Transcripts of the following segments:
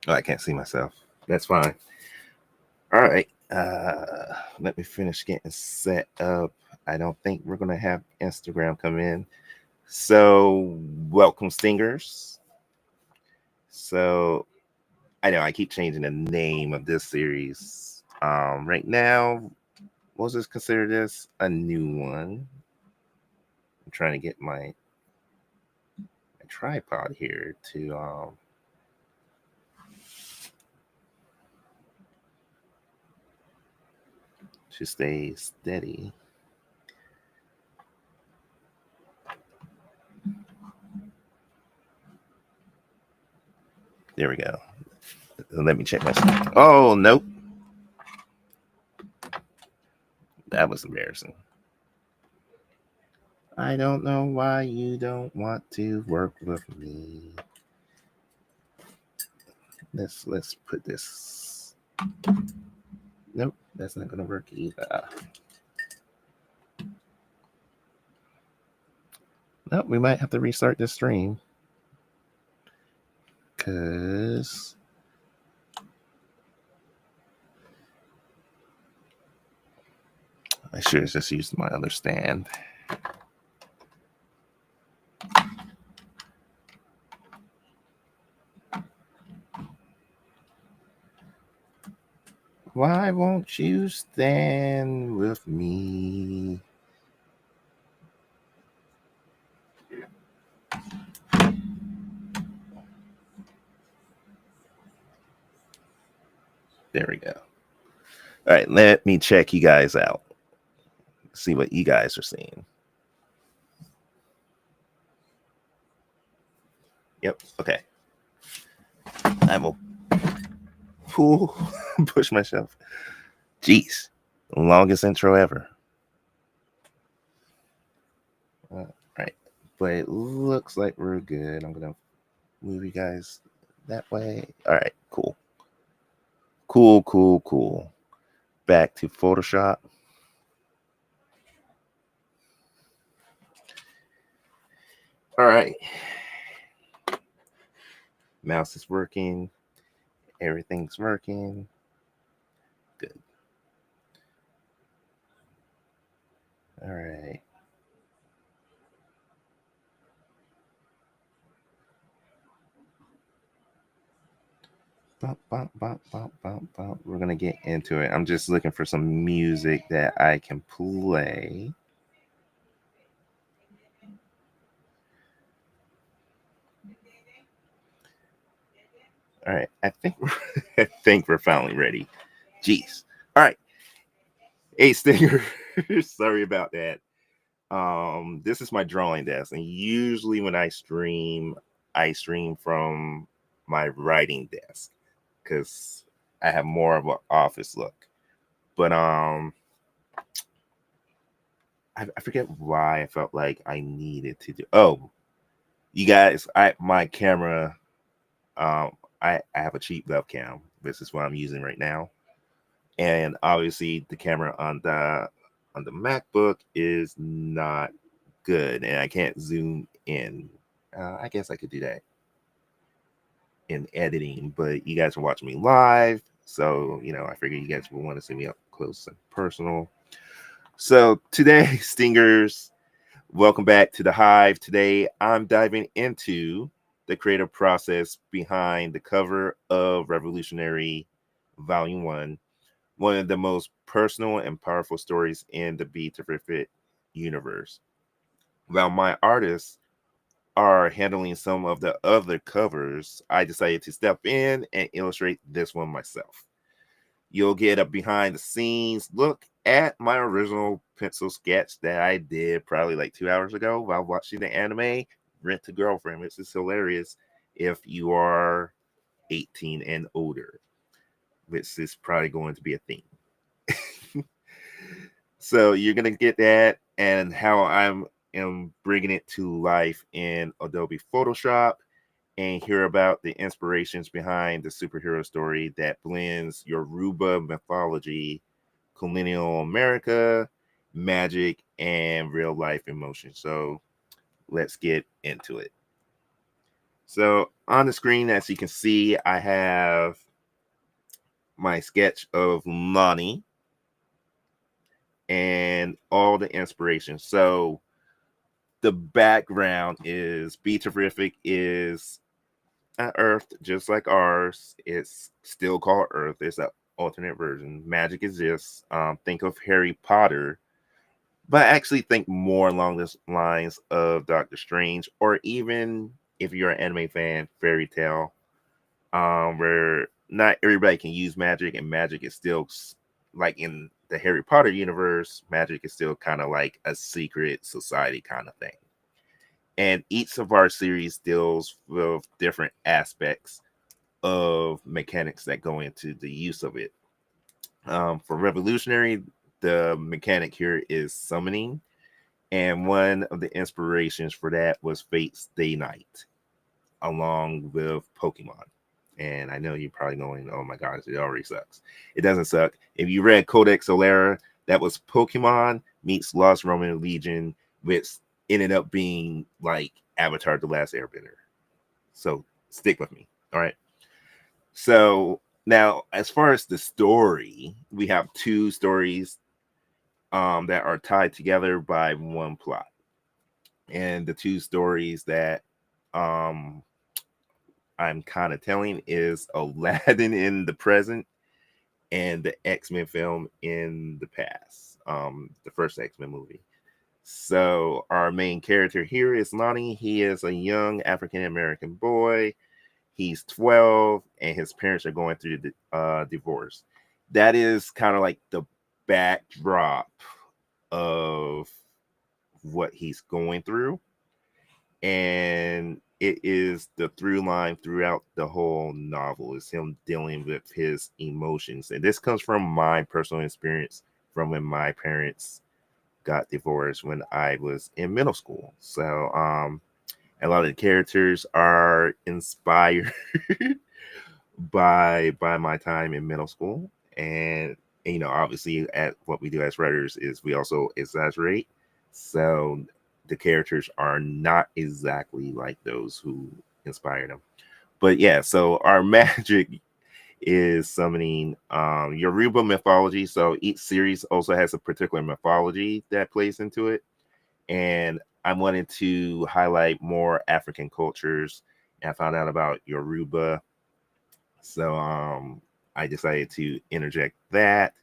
Oh, I can't see myself. That's fine. All right. Let me finish getting set up. I don't think we're gonna have Instagram come in. So welcome, stingers. So I know I keep changing the name of this series. Right now, we'll just consider this a new one. I'm trying to get my tripod here to stay steady. There we go. Let me check my. Oh nope, that was embarrassing. I don't know why you don't want to work with me. Let's put this. Nope, that's not gonna work either. Nope, we might have to restart this stream. Cause I should have just used my other stand. Why won't you stand with me? There we go. All right, let me check you guys out. See what you guys are seeing. Yep, okay. I will push myself. Jeez, longest intro ever. All right, but it looks like we're good. I'm gonna move you guys that way. All right, cool. Cool. Back to Photoshop. All right. Mouse is working. Everything's working. Good. All right. We're going to get into it. I'm just looking for some music that I can play. All right. I think we're finally ready. Jeez. All right. Hey, Stinger. Sorry about that. This is my drawing desk, and usually when I stream from my writing desk because I have more of an office look. But I forget why I felt like I needed to do. Oh, you guys, my camera. I have a cheap webcam. This is what I'm using right now, and obviously the camera on the MacBook is not good, and I can't zoom in. I guess I could do that in editing, but you guys are watching me live, so I figure you guys will want to see me up close and personal. So today, Stingers, welcome back to the Hive. Today, I'm diving into the creative process behind the cover of Revolutionary Volume 1, one of the most personal and powerful stories in the Be Terrific universe. While my artists are handling some of the other covers, I decided to step in and illustrate this one myself. You'll get a behind the scenes look at my original pencil sketch that I did probably like 2 hours ago while watching the anime Rent to Girlfriend, which is hilarious if you are 18 and older, which is probably going to be a theme. So you're going to get that and how am bringing it to life in Adobe Photoshop and hear about the inspirations behind the superhero story that blends Yoruba mythology, colonial America, magic, and real life emotion. So let's get into it. So on the screen, as you can see, I have my sketch of Lonnie and all the inspiration. So the background is Be Terrific is Earth, just like ours. It's still called Earth. It's an alternate version. Magic exists. Think of Harry Potter, but actually think more along the lines of Doctor Strange, or even if you're an anime fan, Fairy Tale, where not everybody can use magic, and magic is still like in the Harry Potter universe. Magic is still kind of like a secret society kind of thing. And each of our series deals with different aspects of mechanics that go into the use of it. For Revolutionary, the mechanic here is summoning, and one of the inspirations for that was Fate's Day Night, along with Pokemon. And I know you're probably going, oh my gosh, it already sucks. It doesn't suck. If you read Codex Solera, that was Pokemon meets Lost Roman Legion, which ended up being like Avatar The Last Airbender. So stick with me. All right. So now, as far as the story, we have two stories that are tied together by one plot. And the two stories that um, I'm kind of telling is Aladdin in the present and the X-Men film in the past, the first X-Men movie. So our main character here is Lonnie. He is a young African-American boy. He's 12 and his parents are going through the divorce. That is kind of like the backdrop of what he's going through. And it is the through line throughout the whole novel is him dealing with his emotions. And this comes from my personal experience from when my parents got divorced when I was in middle school. So a lot of the characters are inspired by my time in middle school. And you know, obviously at what we do as writers is we also exaggerate. So the characters are not exactly like those who inspired them. But yeah, so our magic is summoning Yoruba mythology. So each series also has a particular mythology that plays into it. And I wanted to highlight more African cultures. And I found out about Yoruba. So I decided to interject that.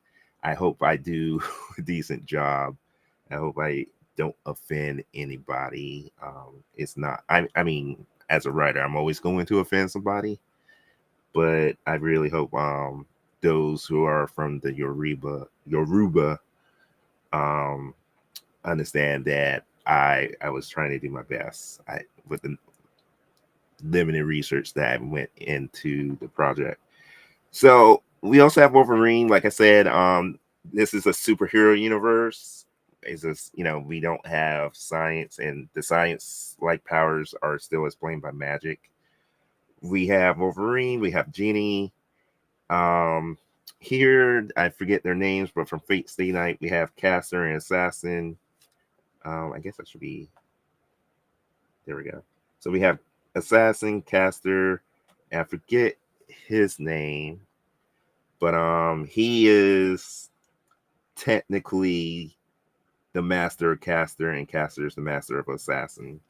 I hope I do a decent job. I hope I don't offend anybody. It's not, I mean, as a writer, I'm always going to offend somebody, but I really hope those who are from the Yoruba um, understand that I was trying to do my best with the limited research that went into the project. So we also have Wolverine. Like I said, this is a superhero universe. It's just, you know, we don't have science, and the science like powers are still explained by magic. We have Wolverine, we have Genie. Um, Here, I forget their names, but from Fate Stay Night, we have Caster and Assassin. I guess that should be, there we go. So we have Assassin, Caster, and I forget his name, but he is technically the master of Caster, and Caster is the master of Assassin.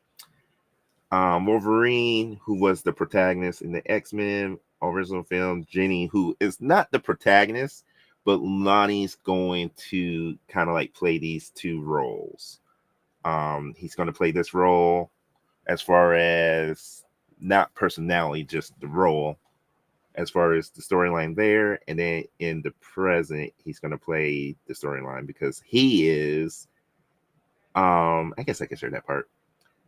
Wolverine, who was the protagonist in the X-Men original film, Jenny, who is not the protagonist, but Lonnie's going to kind of like play these two roles. He's going to play this role as far as not personality, just the role, as far as the storyline there. And then in the present, he's going to play the storyline because he is, I guess I can share that part.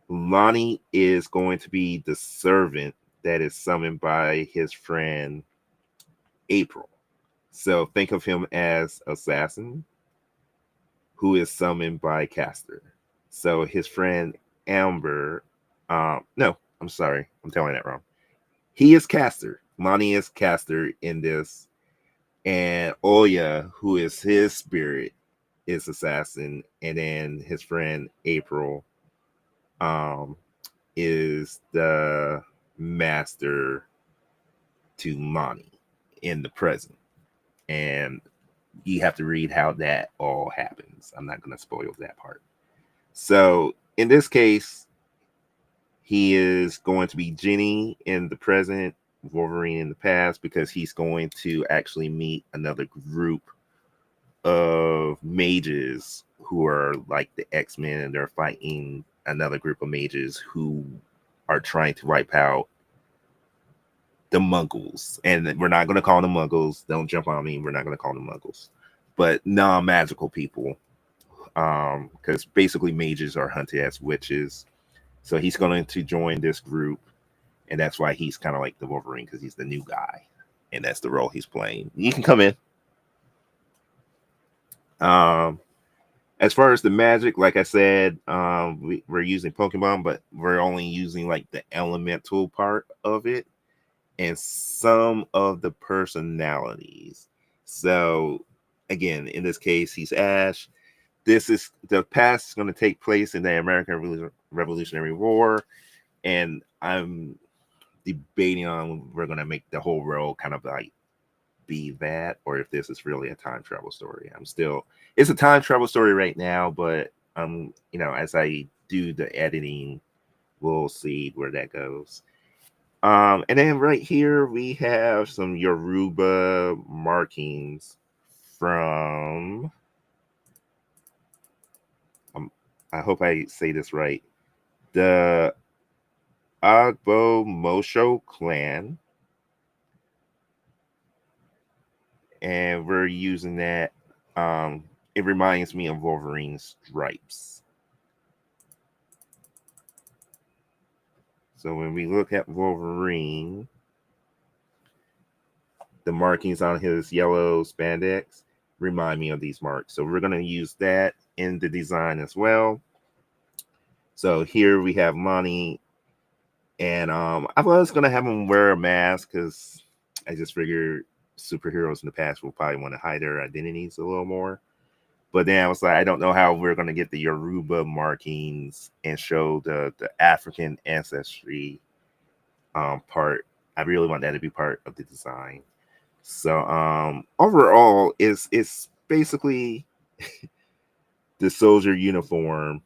Lonnie is going to be the servant that is summoned by his friend April. So think of him as Assassin, who is summoned by Caster. So his friend Amber, no, I'm sorry, I'm telling that wrong. He is Caster. Lonnie is Caster in this, and Oya, who is his spirit, is Assassin, and then his friend April, um, is the master to Lonnie in the present. And you have to read how that all happens. I'm not going to spoil that part. So in this case, he is going to be Jenny in the present, Wolverine in the past, because he's going to actually meet another group of mages who are like the X-Men, and they're fighting another group of mages who are trying to wipe out the Muggles. And we're not going to call them Muggles. Don't jump on me. We're not going to call them Muggles, but non-magical people. Because basically mages are hunted as witches. So he's going to join this group, and that's why he's kind of like the Wolverine, because he's the new guy, and that's the role he's playing. You can come in. As far as the magic, like I said, we're using Pokemon, but we're only using like the elemental part of it and some of the personalities. So again, in this case, he's Ash. This is the past is going to take place in the American Revolutionary War, and I'm debating on we're going to make the whole world kind of like be that, or if this is really a time travel story. It's a time travel story right now, but as I do the editing, we'll see where that goes. And then right here we have some Yoruba markings from I hope I say this right, the Agbo Mosho clan, and we're using that. It reminds me of Wolverine's stripes. So when we look at Wolverine, the markings on his yellow spandex remind me of these marks. So we're going to use that in the design as well. So here we have Lonnie, and I was going to have him wear a mask because I just figured superheroes in the past will probably want to hide their identities a little more. But then I was like, I don't know how we're going to get the Yoruba markings and show the African ancestry part. I really want that to be part of the design. So overall, it's basically the soldier uniform.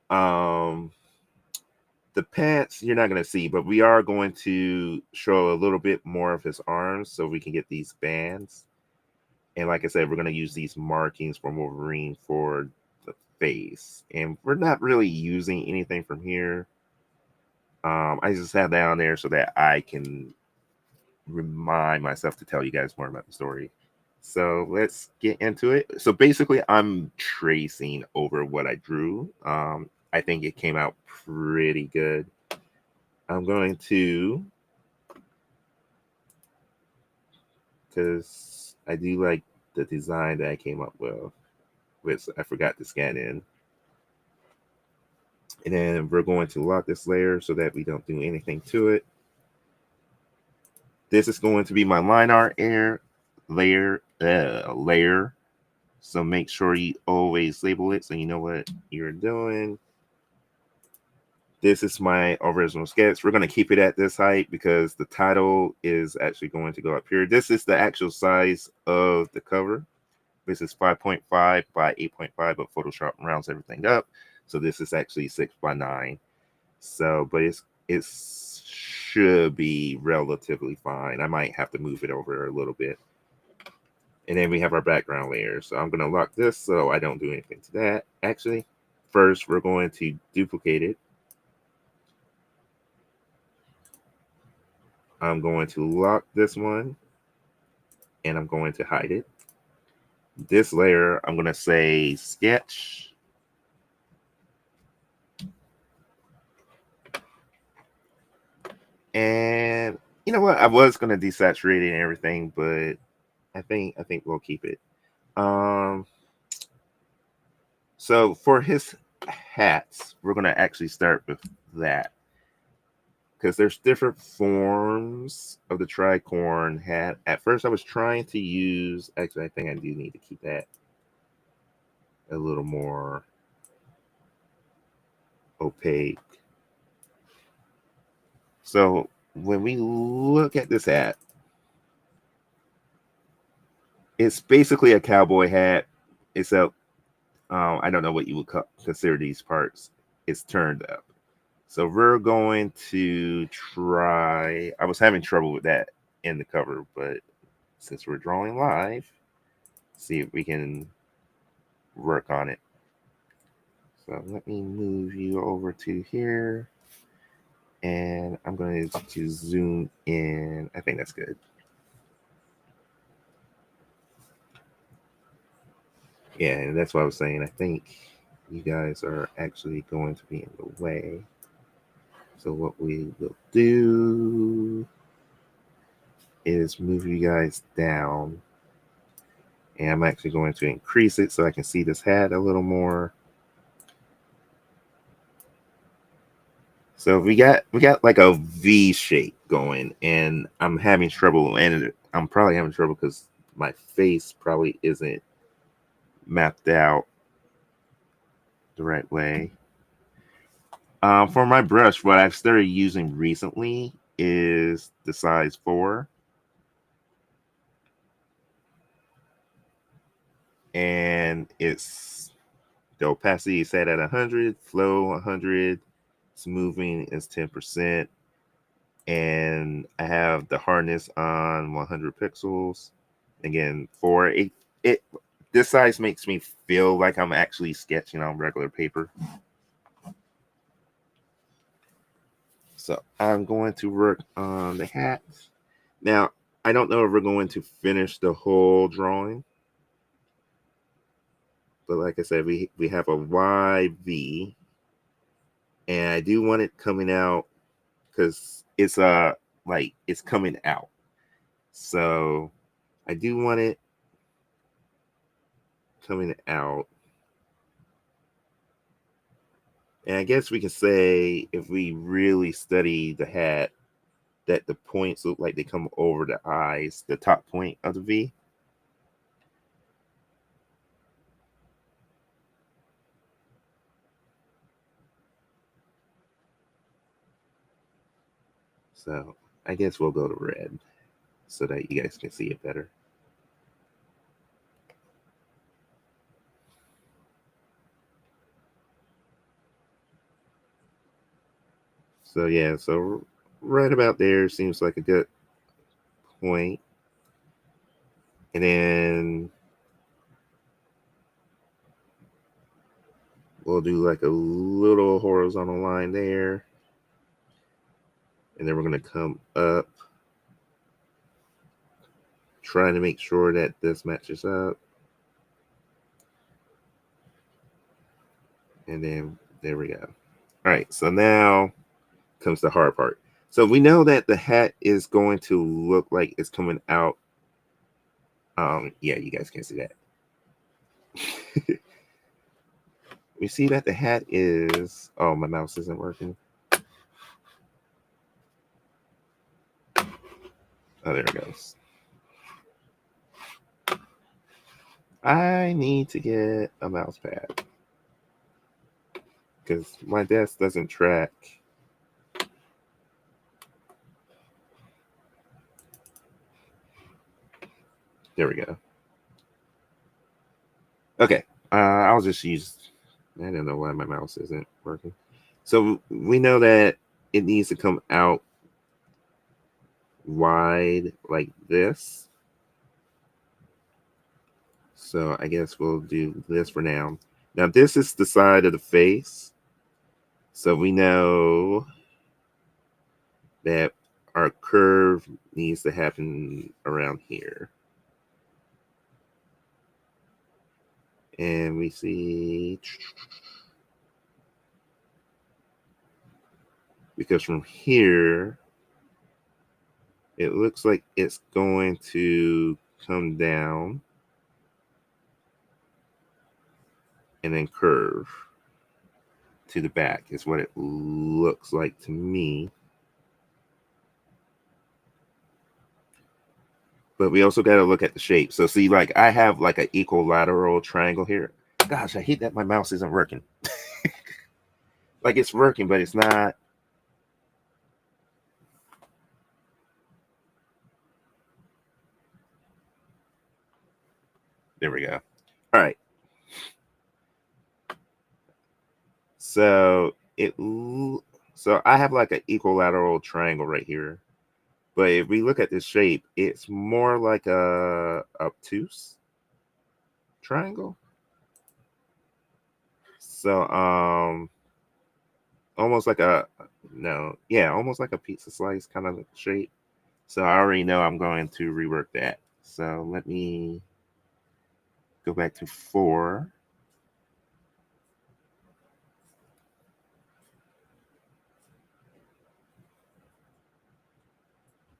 The pants you're not going to see, but we are going to show a little bit more of his arms so we can get these bands. And like I said, we're going to use these markings from Wolverine for the face. And we're not really using anything from here. I just have that on there so that I can remind myself to tell you guys more about the story. So let's get into it. So basically, I'm tracing over what I drew. I think it came out pretty good. I'm going to, because I do like the design that I came up with, which I forgot to scan in. And then we're going to lock this layer so that we don't do anything to it. This is going to be my line art layer. So make sure you always label it so you know what you're doing. This is my original sketch. We're going to keep it at this height because the title is actually going to go up here. This is the actual size of the cover. This is 5.5 by 8.5, but Photoshop rounds everything up. So this is actually 6 by 9. So, but it should be relatively fine. I might have to move it over a little bit. And then we have our background layer. So I'm going to lock this so I don't do anything to that. Actually, first we're going to duplicate it. I'm going to lock this one and I'm going to hide it. This layer, I'm going to say sketch. And you know what? I was going to desaturate it and everything, but I think we'll keep it. So for his hats, we're going to actually start with that, because there's different forms of the tricorn hat. At first, I was trying to use. Actually, I think I do need to keep that a little more opaque. So when we look at this hat, it's basically a cowboy hat, except I don't know what you would consider these parts. It's turned up. So we're going to try. I was having trouble with that in the cover, but since we're drawing live, see if we can work on it. So let me move you over to here. And I'm going to zoom in. I think that's good. Yeah, and that's what I was saying. I think you guys are actually going to be in the way. So what we will do is move you guys down. And I'm actually going to increase it so I can see this hat a little more. So we got like a V shape going, and I'm having trouble, and I'm probably having trouble because my face probably isn't mapped out the right way. For my brush, what I've started using recently is the size 4. And it's the opacity is set at 100, flow 100, smoothing is 10%. And I have the hardness on 100 pixels. Again, for it this size makes me feel like I'm actually sketching on regular paper. So I'm going to work on the hat. Now, I don't know if we're going to finish the whole drawing. But like I said, we have a YV. And I do want it coming out because it's like it's coming out. So I do want it coming out. And I guess we can say if we really study the hat, that the points look like they come over the eyes, the top point of the V. So I guess we'll go to red so that you guys can see it better. So yeah, so right about there seems like a good point. And then we'll do like a little horizontal line there. And then we're going to come up, trying to make sure that this matches up. And then there we go. All right, so now comes the hard part. So we know that the hat is going to look like it's coming out. Yeah, you guys can see that. We see that the hat is, oh, my mouse isn't working. Oh, there it goes. I need to get a mouse pad because my desk doesn't track. There we go. Okay, I'll just use, I don't know why my mouse isn't working. So we know that it needs to come out wide like this. So I guess we'll do this for now. Now this is the side of the face. So we know that our curve needs to happen around here. And we see, because from here, it looks like it's going to come down and then curve to the back is what it looks like to me. But we also got to look at the shape. So see, like I have like an equilateral triangle here. Gosh, I hate that my mouse isn't working. Like it's working, but it's not. There we go. All right. So so I have like an equilateral triangle right here. But if we look at this shape, it's more like a obtuse triangle. So almost like a almost like a pizza slice kind of shape. So I already know I'm going to rework that. So let me go back to 4.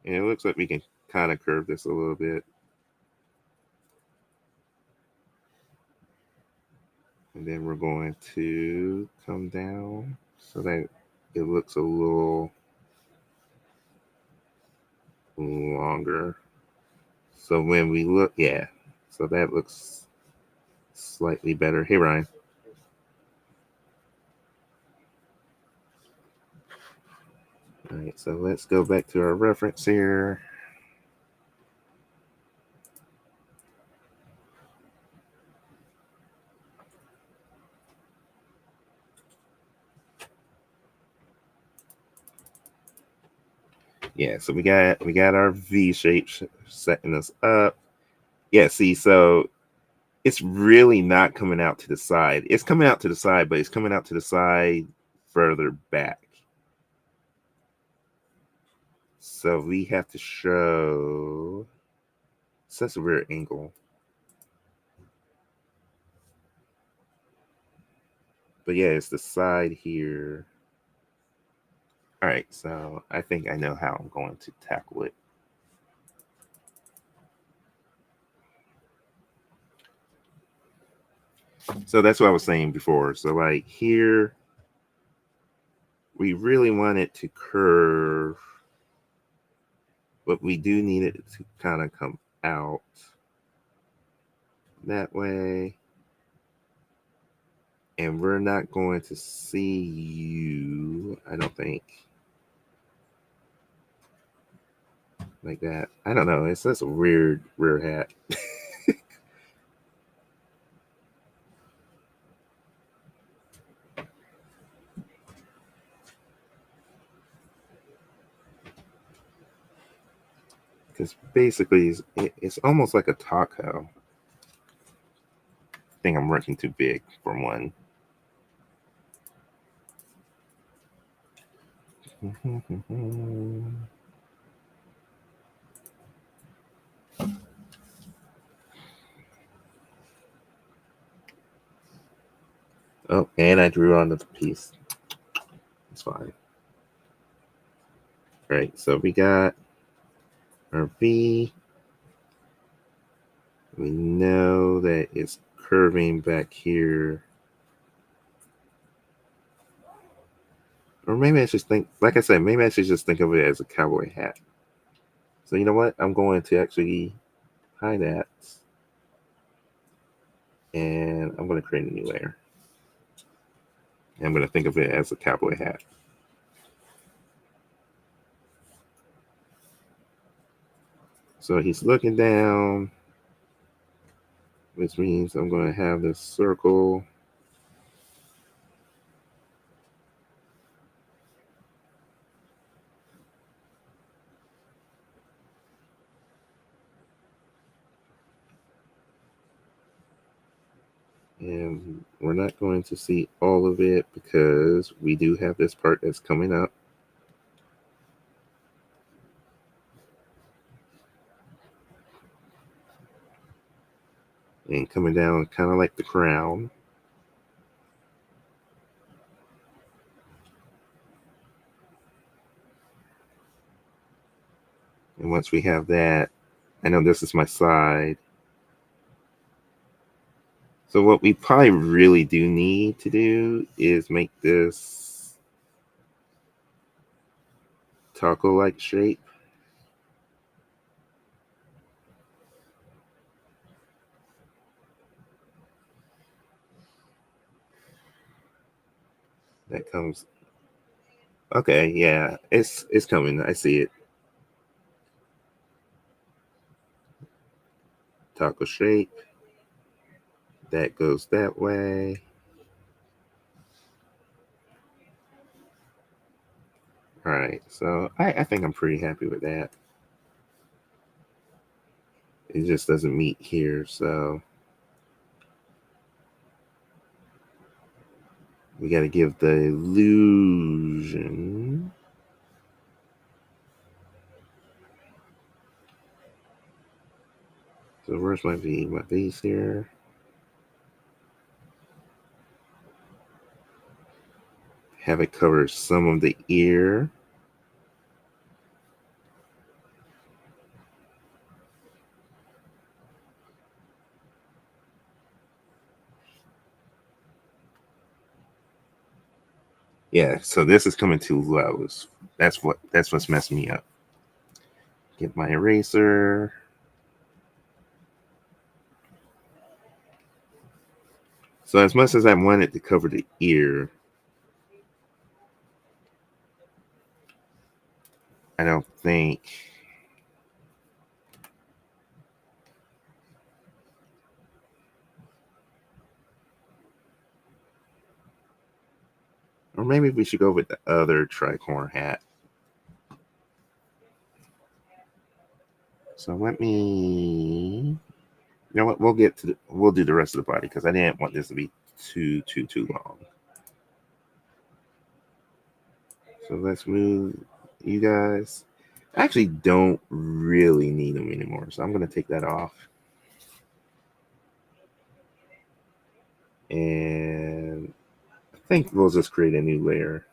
And it looks like we can kind of curve this a little bit. And then we're going to come down so that it looks a little longer. So when we look, so that looks slightly better. Hey, Ryan. All right, so let's go back to our reference here. Yeah, so we got our V shape setting us up. Yeah, see, so it's really not coming out to the side. It's coming out to the side, but it's coming out to the side further back. So we have to show such a weird angle. But yeah, it's the side here. All right, so I think I know how I'm going to tackle it. So that's what I was saying before. So like here, we really want it to curve, but we do need it to kind of come out that way. And we're not going to see you, I don't think, like that. I don't know. It's just a weird hat. Because basically, it's almost like a taco. I think I'm working too big for one. Oh, and I drew on the piece. It's fine. All right, so we got our V. We know that it's curving back here. Or maybe I should think, like I said, maybe I should just think of it as a cowboy hat. So you know what? I'm going to actually hide that. And I'm going to create a new layer. And I'm going to think of it as a cowboy hat. So he's looking down, which means I'm going to have this circle. And we're not going to see all of it because we do have this part that's coming up. And coming down kind of like the crown. And once we have that, I know this is my side. So what we probably really do need to do is make this taco-like shape. That comes. Okay, yeah, it's coming. I see it. Taco shape. that goes that way. All right, so I think I'm pretty happy with that. It just doesn't meet here, so we got to give the illusion. So where's my V? My V's here. Have it cover some of the ear. Yeah, so this is coming too low. That's what's messing me up. Get my eraser. So as much as I wanted to cover the ear, I don't think. Or maybe we should go with the other tricorn hat. So let me. You know what? We'll do the rest of the body because I didn't want this to be too long. So let's move you guys. I actually don't really need them anymore, so I'm gonna take that off. And I think we'll just create a new layer.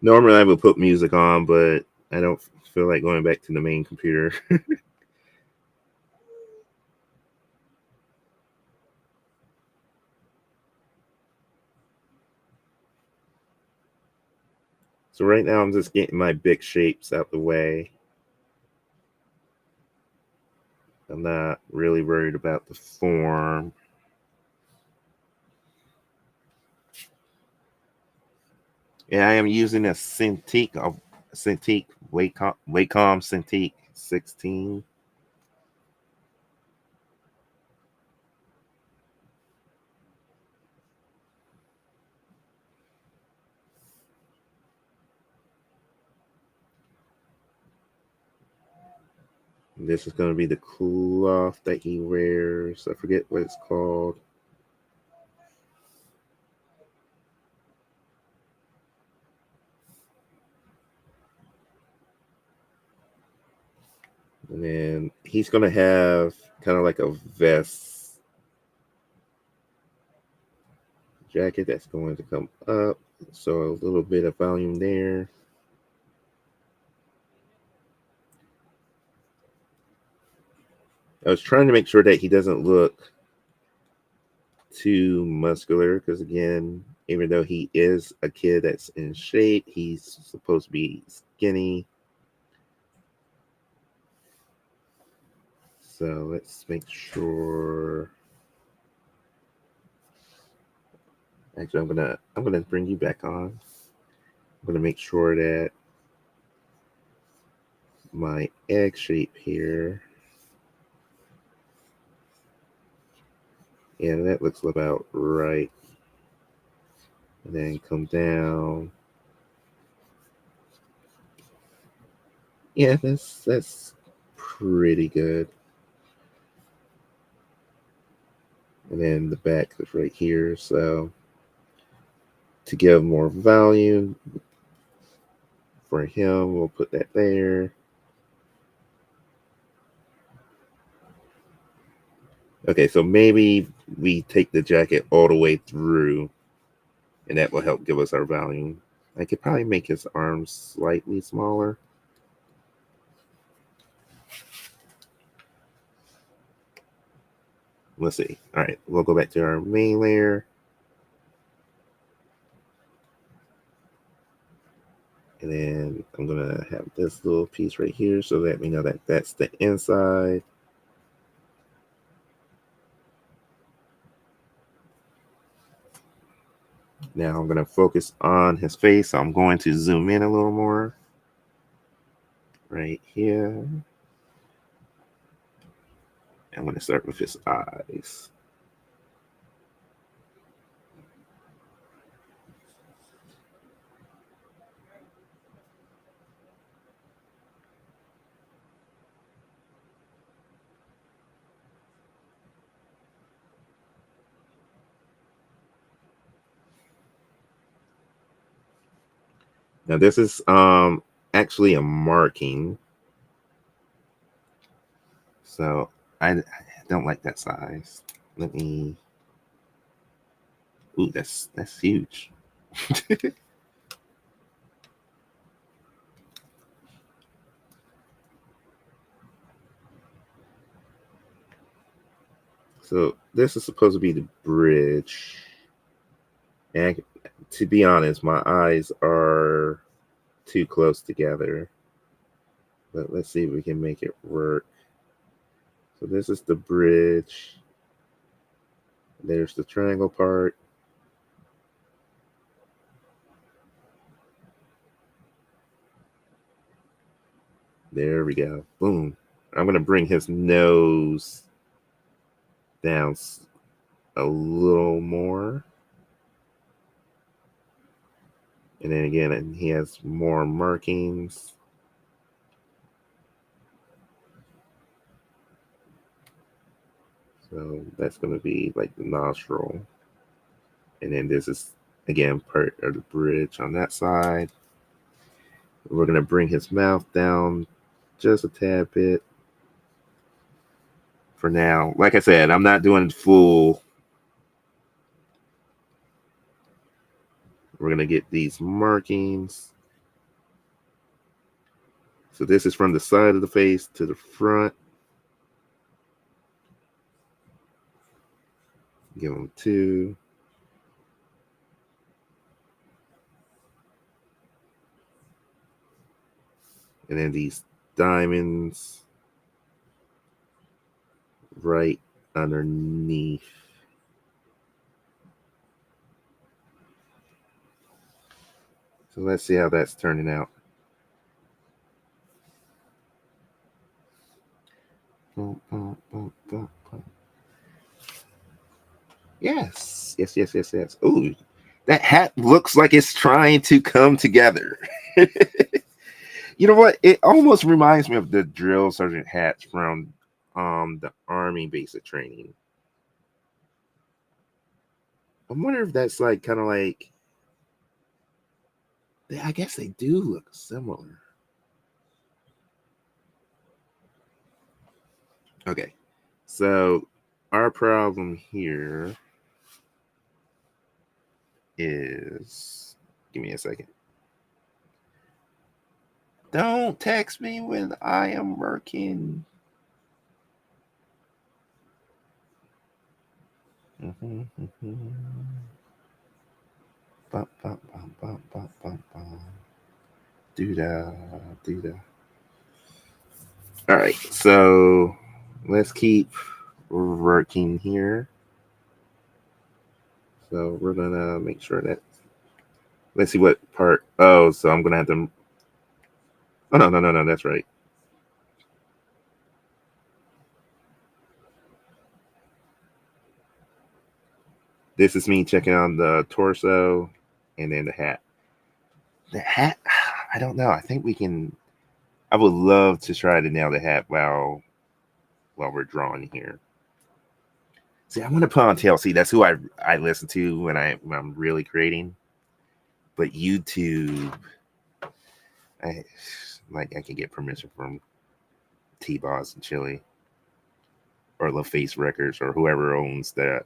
Normally I would put music on, but I don't feel like going back to the main computer. So right now I'm just getting my big shapes out the way. I'm not really worried about the form. Yeah, I am using a Cintiq Wacom Cintiq 16. This is going to be the cloth that he wears. I forget what it's called. And then he's going to have kind of like a vest jacket that's going to come up. So a little bit of volume there. I was trying to make sure that he doesn't look too muscular because, again, even though he is a kid that's in shape, he's supposed to be skinny. So let's make sure. Actually, I'm gonna bring you back on. I'm gonna make sure that my egg shape here. Yeah, that looks about right. And then come down. Yeah, that's pretty good. And then the back is right here. So to give more volume for him, we'll put that there. Okay, so maybe we take the jacket all the way through, and that will help give us our volume. I could probably make his arms slightly smaller. Let's see. All right, we'll go back to our main layer. And then I'm going to have this little piece right here so that we know that that's the inside. Now I'm going to focus on his face. So I'm going to zoom in a little more right here. I'm going to start with his eyes. Now this is actually a marking. So I don't like that size. Let me. Ooh, that's huge. So this is supposed to be the bridge. And to be honest, my eyes are too close together. But let's see if we can make it work. So this is the bridge. There's the triangle part. There we go. Boom. I'm going to bring his nose down a little more. And then again, he has more markings. So that's going to be like the nostril. And then this is, again, part of the bridge on that side. We're going to bring his mouth down just a tad bit. For now, like I said, I'm not doing full. We're going to get these markings. So this is from the side of the face to the front. Give them 2. And then these diamonds right underneath. So let's see how that's turning out. Yes. Ooh, that hat looks like it's trying to come together. You know what? It almost reminds me of the drill sergeant hats from the Army basic training. I wonder if that's like kind of like. I guess they do look similar. Okay, so our problem here is. Give me a second. Don't text me when I am working. Do that. All right, so let's keep working here. So we're gonna make sure that. Let's see what part. Oh, so I'm gonna have to. Oh no, that's right. This is me checking on the torso and then the hat. The hat, I don't know. I think we can. I would love to try to nail the hat while we're drawing here. See, I want to put on TLC. That's who I listen to when I'm really creating. But YouTube, I can get permission from T-Boss and Chili or LaFace Records or whoever owns the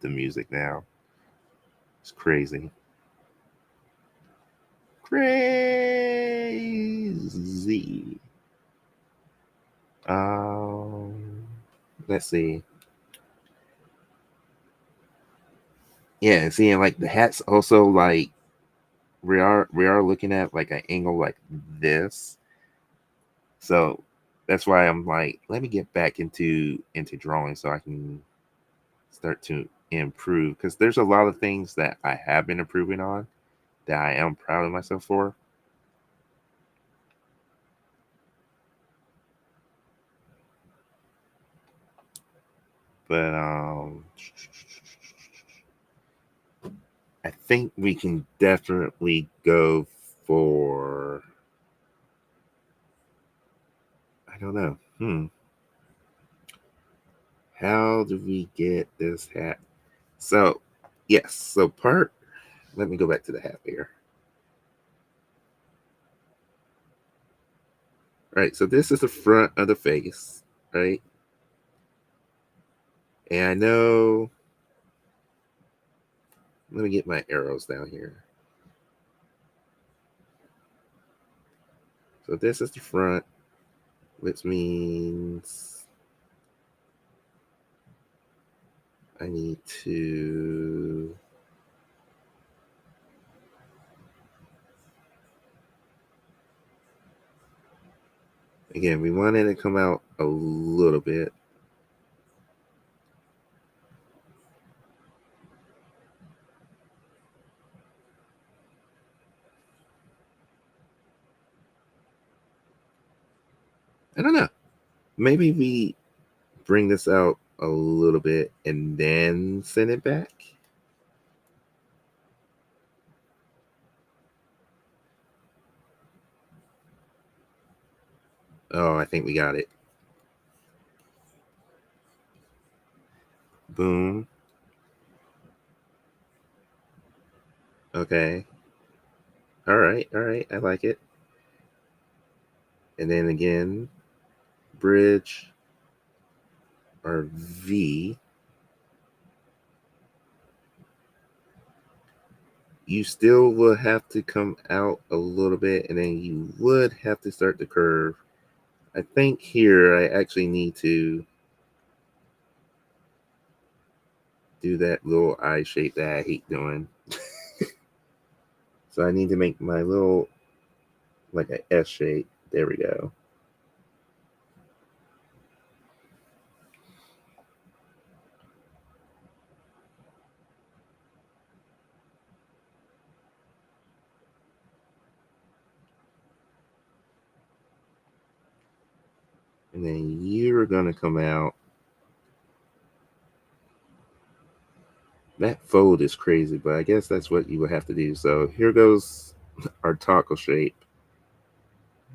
music now. It's crazy. Crazy. Let's see. Yeah, seeing like the hats also like we are looking at like an angle like this. So that's why I'm like, let me get back into drawing so I can start to improve, because there's a lot of things that I have been improving on that I am proud of myself for. But I think we can definitely go for, I don't know. How do we get this hat? So, yes. So let me go back to the hat there. Right. So this is the front of the face, right? And I know, let me get my arrows down here. So this is the front, which means I need to, again, we want it to come out a little bit. I don't know. Maybe we bring this out a little bit and then send it back. Oh, I think we got it. Boom. Okay. All right. All right. I like it. And then again, bridge or V. You still will have to come out a little bit, and then you would have to start the curve. I think here I actually need to do that little eye shape that I hate doing. So I need to make my little, like a S shape. There we go. And then you're going to come out. That fold is crazy, but I guess that's what you would have to do. So here goes our taco shape.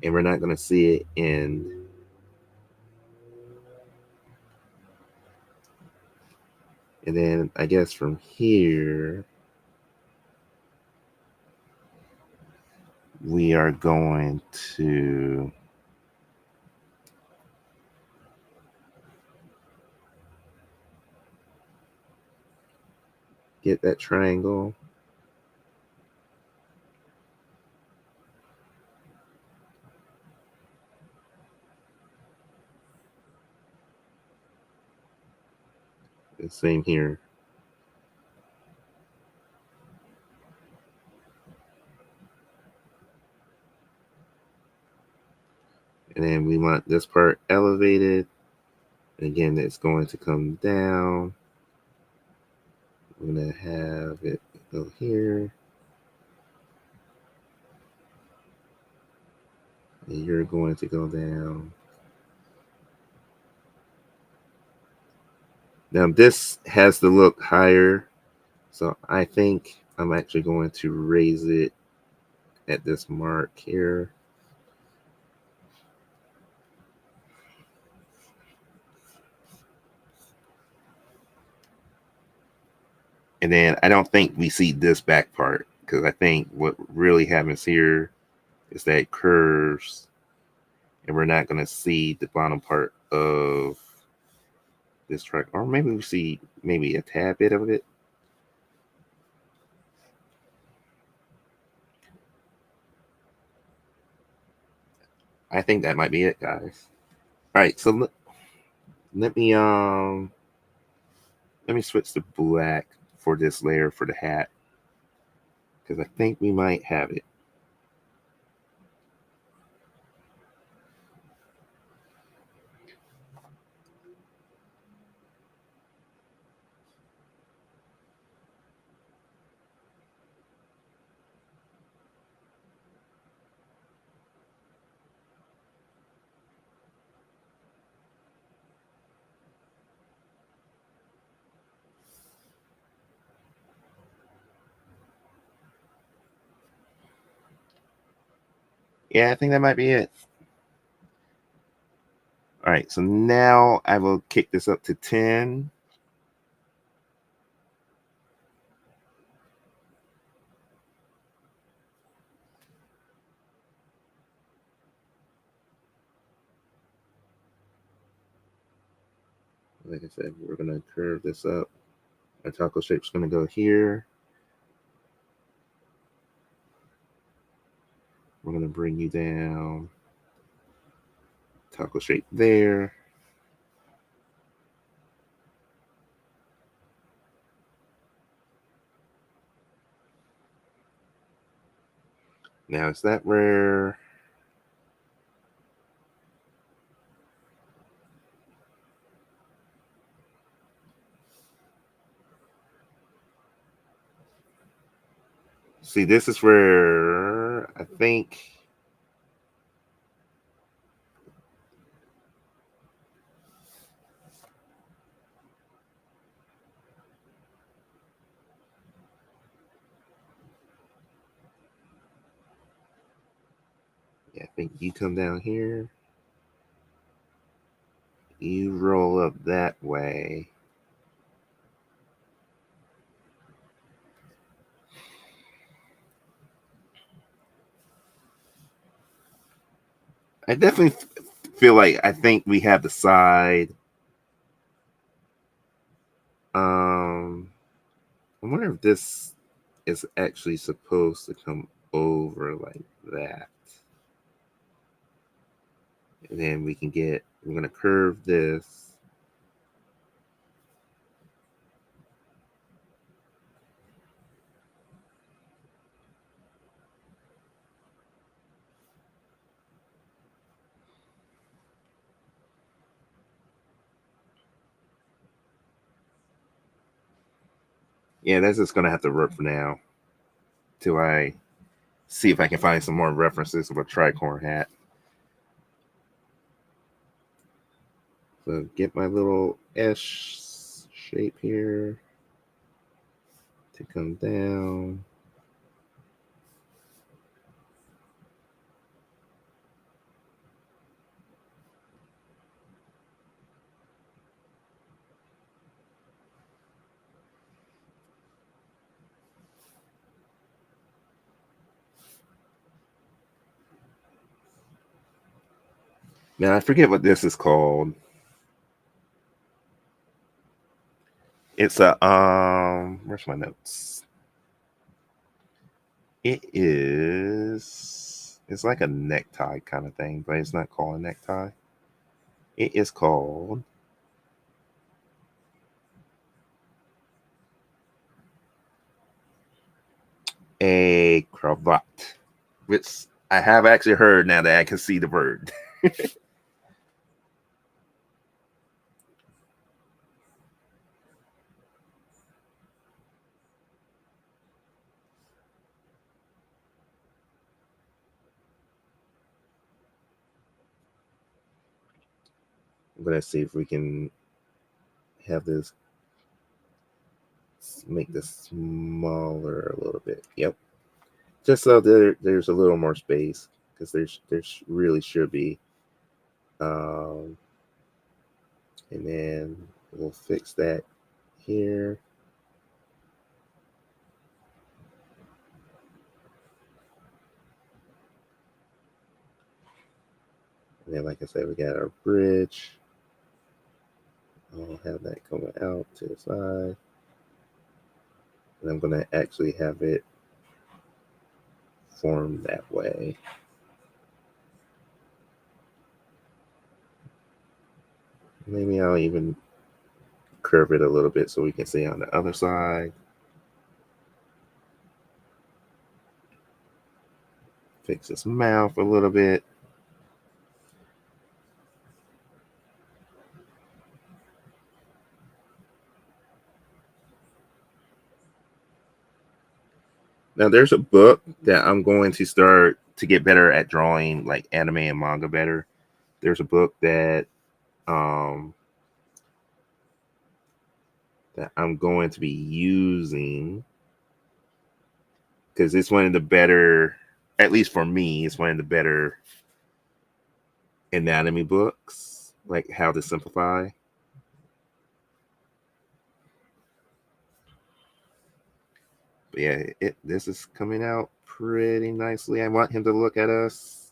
And we're not going to see it in. And then I guess from here, we are going to get that triangle. The same here. And then we want this part elevated. And again, it's going to come down. We're going to have it go here. And you're going to go down. Now this has to look higher. So I think I'm actually going to raise it at this mark here. And then I don't think we see this back part, because I think what really happens here is that it curves, and we're not going to see the bottom part of this track. Or maybe we see maybe a tad bit of it. I think that might be it, guys. All right, so let me let me switch to black for this layer for the hat, because I think we might have it. Yeah, I think that might be it. All right, so now I will kick this up to 10. Like I said, we're going to curve this up. Our taco shape's going to go here. We're going to bring you down. Taco shape there. Now, is that where... See, this is where I think... Yeah, I think you come down here. You roll up that way. I definitely feel like I think we have the side. I wonder if this is actually supposed to come over like that. And then we can get, we're going to curve this. Yeah, that's just going to have to work for now till I see if I can find some more references of a tricorn hat. So get my little S shape here to come down. Now I forget what this is called. It's a where's my notes? It's like a necktie kind of thing, but it's not called a necktie. It is called a cravat, which I have actually heard now that I can see the word. I'm gonna see if we can have this, make this smaller a little bit. Yep, just so there's a little more space because there's really should be. Um, and then we'll fix that here. And then, like I said, we got our bridge. I'll have that coming out to the side. And I'm going to actually have it form that way. Maybe I'll even curve it a little bit so we can see on the other side. Fix his mouth a little bit. Now there's a book that I'm going to start to get better at drawing like anime and manga better. There's a book um that I'm going to be using because it's one of the better at least for me, it's one of the better anatomy books, like How to Simplify. But yeah, this is coming out pretty nicely. I want him to look at us.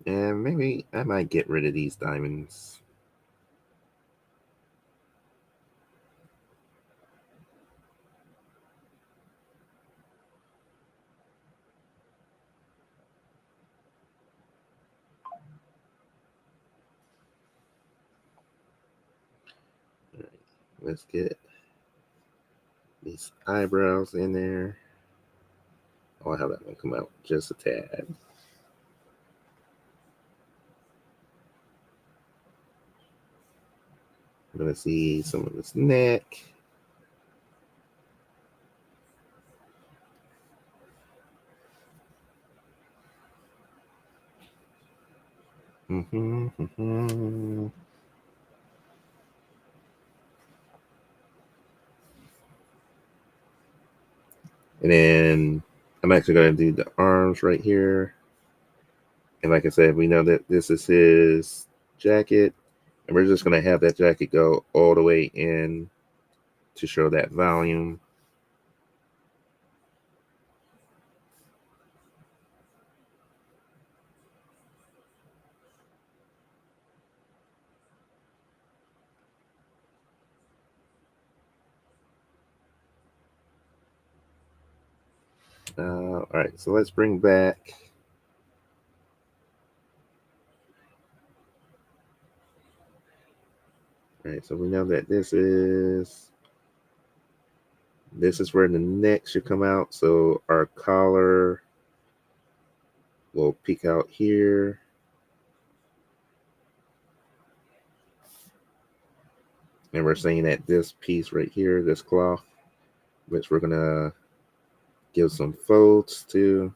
And maybe I might get rid of these diamonds. All right, let's get these eyebrows in there. Oh, I'll have that one come out just a tad. I'm going to see some of this neck. Mm-hmm. And then I'm actually going to do the arms right here. And like I said, we know that this is his jacket. And we're just going to have that jacket go all the way in to show that volume. All right, so let's bring back. All right, so we know that this is where the neck should come out. So our collar will peek out here. And we're saying that this piece right here, this cloth, which we're gonna give some folds to.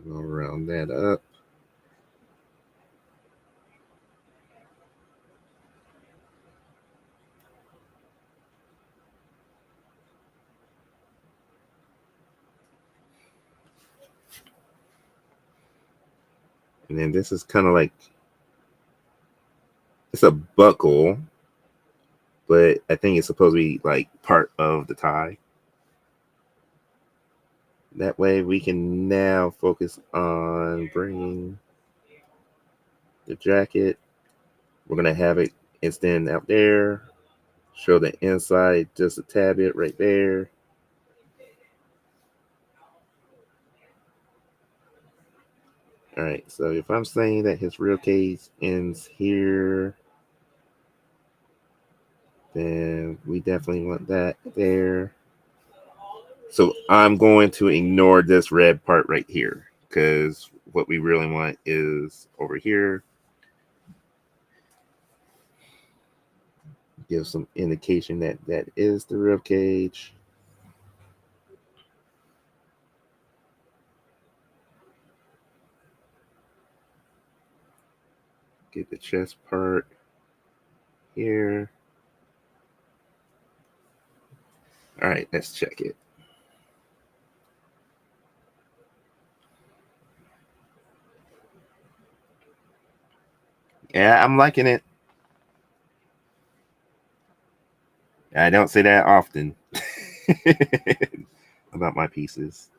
We'll round that up. And then this is kind of like, it's a buckle, but I think it's supposed to be like part of the tie. That way we can now focus on bringing the jacket. We're going to have it extend out there, show the inside just a tad bit right there. All right, so if I'm saying that his rib cage ends here, then we definitely want that there. So I'm going to ignore this red part right here because what we really want is over here. Give some indication that that is the rib cage. Get the chest part here. All right, let's check it. Yeah, I'm liking it. I don't say that often about my pieces.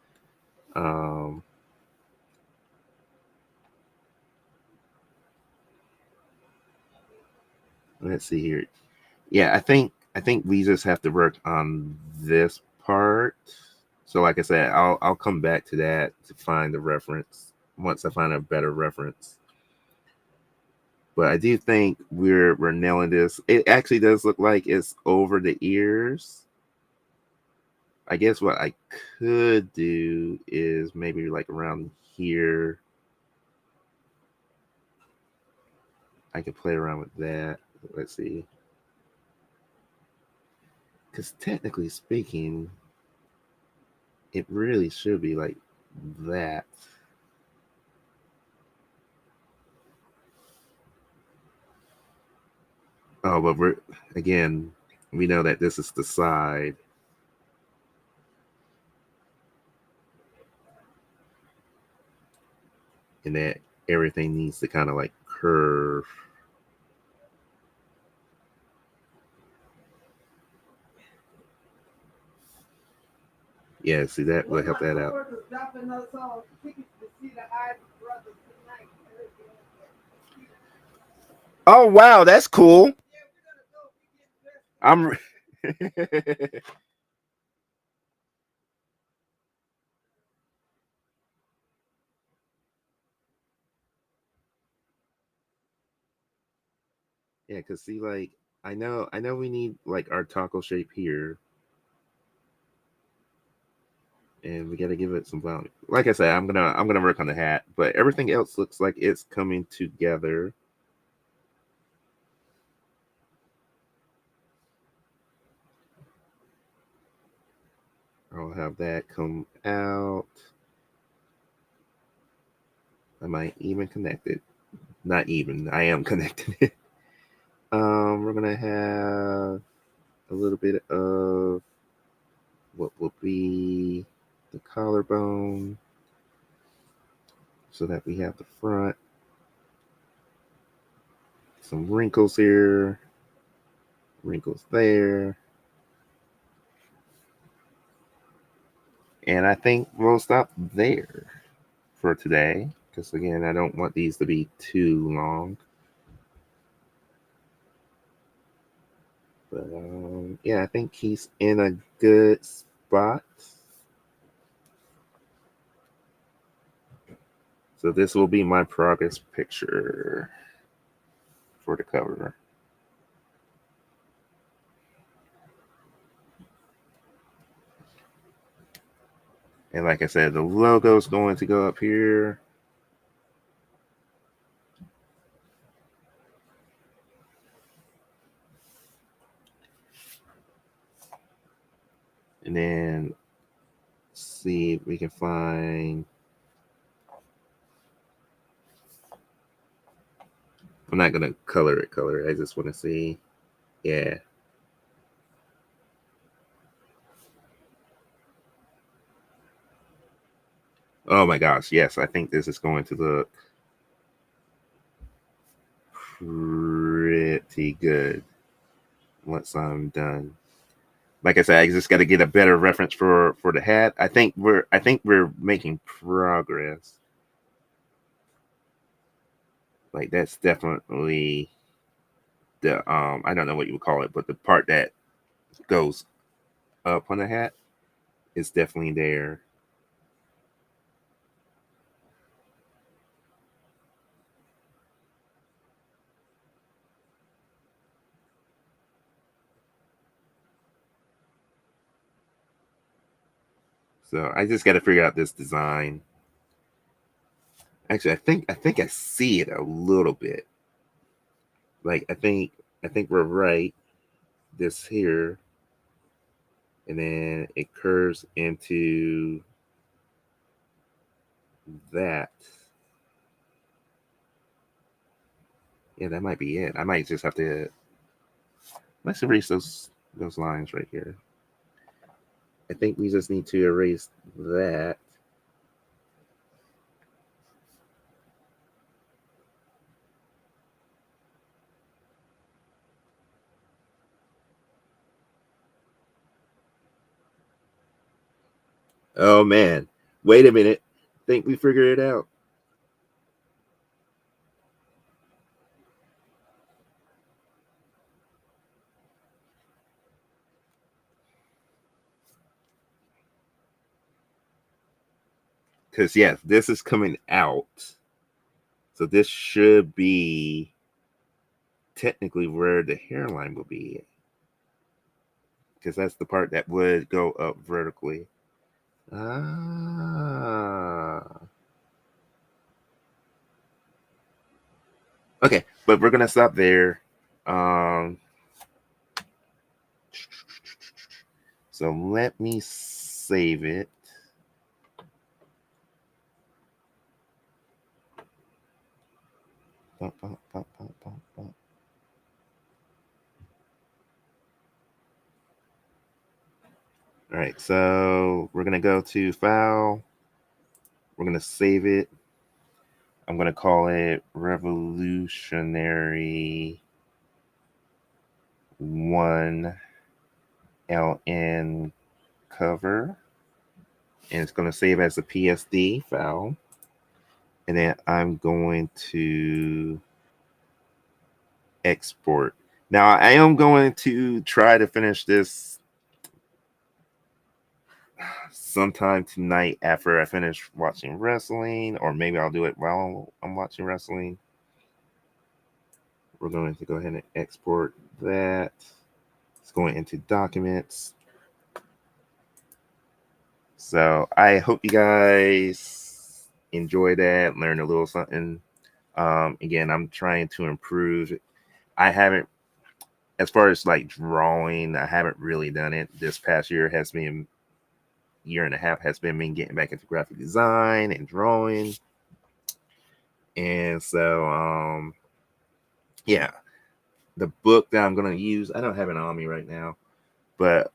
Um, let's see here. Yeah, I think we just have to work on this part. So like I said, I'll come back to that to find the reference once I find a better reference. But I do think we're nailing this. It actually does look like it's over the ears. I guess what I could do is maybe like around here. I could play around with that. Let's see. Because technically speaking, it really should be like that. Oh, but again, we know that this is the side. And that everything needs to kind of like curve. Yeah, see that will help that out. Oh wow, that's cool. I'm yeah, cause see, like I know we need like our taco shape here, and we got to give it some volume. Like I said, I'm gonna work on the hat, but everything else looks like it's coming together. I'll have that come out. I might even connect it. Not even. I am connected. We're gonna have a little bit of what will be the collarbone, so that we have the front. Some wrinkles here, wrinkles there. And I think we'll stop there for today, because again, I don't want these to be too long. But yeah, I think he's in a good spot. So this will be my progress picture for the cover. And like I said, the logo is going to go up here. And then see if we can find. I'm not gonna color it. I just want to see. Yeah. Oh my gosh, yes, I think this is going to look pretty good once I'm done. Like I said, I just got to get a better reference for the hat. I think we're making progress. Like that's definitely the I don't know what you would call it, but the part that goes up on the hat is definitely there. So I just got to figure out this design. Actually, I think I see it a little bit. Like I think we're right. This here, and then it curves into that. Yeah, that might be it. I might just have to let's erase those lines right here. I think we just need to erase that. Oh man, wait a minute. Think we figured it out? Because yes, this is coming out, so this should be technically where the hairline will be, because that's the part that would go up vertically. Okay, but we're gonna stop there. So let me save it. All right, so we're gonna go to File. We're gonna save it. I'm gonna call it Revolutionary 1 LN cover, and it's gonna save as a PSD file. And then I'm going to export. Now I am going to try to finish this sometime tonight after I finish watching wrestling, or maybe I'll do it while I'm watching wrestling. We're going to go ahead and export that. It's going into documents. So I hope you guys enjoy that, learn a little something. Again, I'm trying to improve. I haven't, as far as like drawing, I haven't really done it. This past year has been, year and a half has been me getting back into graphic design and drawing. And so, yeah, the book that I'm going to use, I don't have it on me right now, but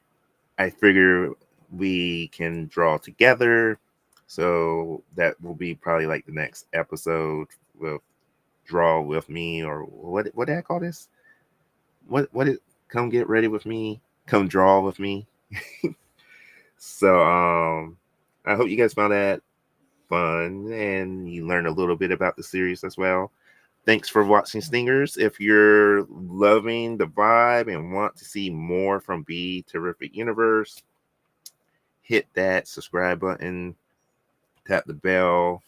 I figure we can draw together. So that will be probably like the next episode with draw with me, or what did I call this? What did come get ready with me? Come draw with me. So I hope you guys found that fun and you learned a little bit about the series as well. Thanks for watching, Stingers. If you're loving the vibe and want to see more from B Terrific Universe, hit that subscribe button, tap the bell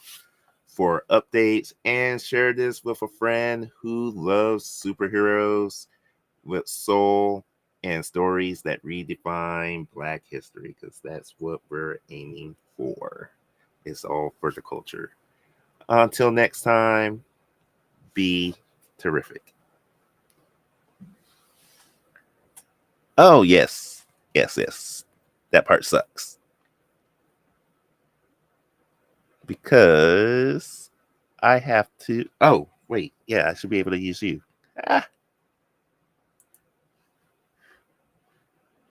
for updates, and share this with a friend who loves superheroes with soul and stories that redefine Black history, because that's what we're aiming for. It's all for the culture. Until next time, be terrific. Oh, yes. Yes. That part sucks. Because I have to. Oh, wait. Yeah, I should be able to use you. Ah.